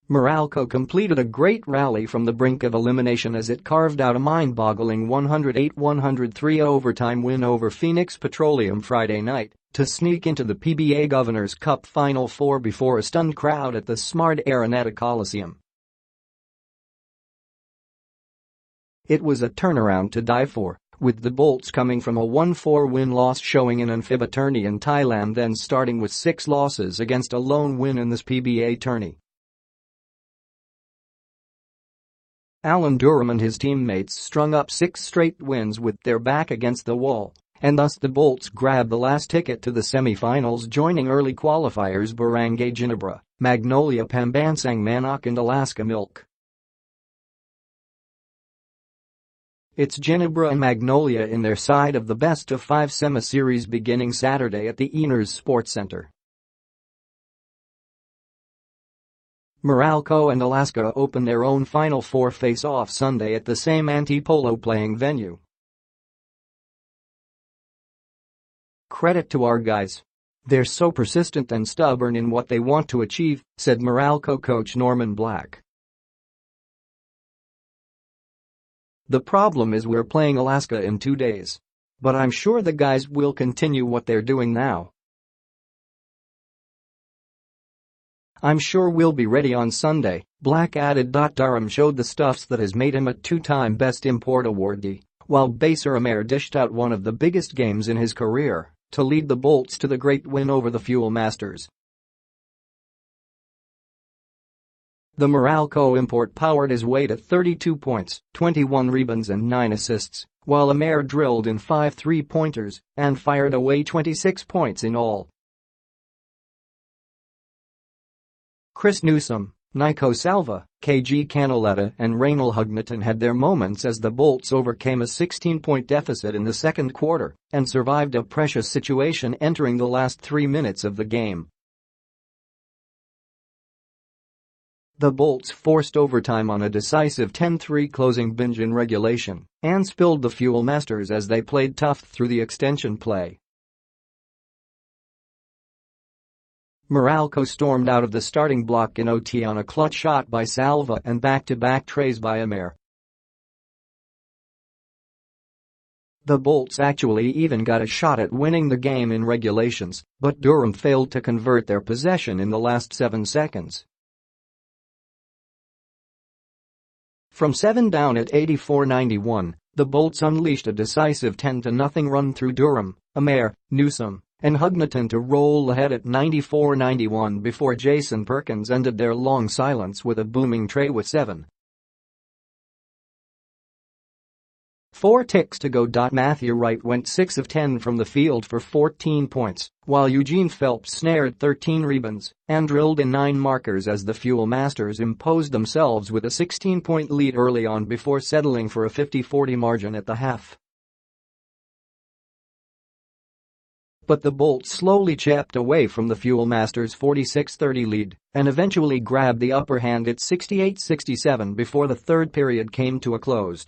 Meralco completed a great rally from the brink of elimination as it carved out a mind-boggling 108-103 overtime win over Phoenix Petroleum Friday night to sneak into the PBA Governor's Cup Final Four before a stunned crowd at the Smart Araneta Coliseum. It was a turnaround to die for, with the Bolts coming from a 1-4 win-loss showing in an FIBA tourney in Thailand, then starting with 6 losses against a lone win in this PBA tourney. Durham and his teammates strung up 6 straight wins with their back against the wall, and thus the Bolts grabbed the last ticket to the semifinals, joining early qualifiers Barangay Ginebra, Magnolia, Pambansang, Manok and Alaska Milk. It's Ginebra and Magnolia in their side of the best-of-5 semi-series beginning Saturday at the Ynares Sports Center. Meralco and Alaska open their own Final Four face-off Sunday at the same Antipolo playing venue. "Credit to our guys. They're so persistent and stubborn in what they want to achieve," said Meralco coach Norman Black. "The problem is we're playing Alaska in 2 days. But I'm sure the guys will continue what they're doing now. I'm sure we'll be ready on Sunday," Black added. Durham showed the stuffs that has made him a 2-time Best Import awardee, while Baser Amer dished out one of the biggest games in his career to lead the Bolts to the great win over the Fuel Masters. The Meralco import powered his way to 32 points, 21 rebounds and 9 assists, while Amer drilled in 5 three-pointers and fired away 26 points in all. Chris Newsom, Nico Salva, KG Canoletta and Raynel Hugneton had their moments as the Bolts overcame a 16-point deficit in the second quarter and survived a precious situation entering the last 3 minutes of the game. The Bolts forced overtime on a decisive 10-3 closing binge in regulation and spilled the Fuel Masters as they played tough through the extension play. Meralco stormed out of the starting block in OT on a clutch shot by Salva and back-to-back trays by Amer. The Bolts actually even got a shot at winning the game in regulations, but Durham failed to convert their possession in the last 7 seconds. From 7 down at 84-91, the Bolts unleashed a decisive 10-0 run through Durham, Amer, Newsom, and Hugneton to roll ahead at 94-91 before Jason Perkins ended their long silence with a booming tray with 7. 4 ticks to go. Matthew Wright went 6 of 10 from the field for 14 points, while Eugene Phelps snared 13 rebounds and drilled in 9 markers as the Fuel Masters imposed themselves with a 16-point lead early on before settling for a 50-40 margin at the half. But the Bolts slowly chipped away from the Fuel Masters' 46-30 lead and eventually grabbed the upper hand at 68-67 before the third period came to a close.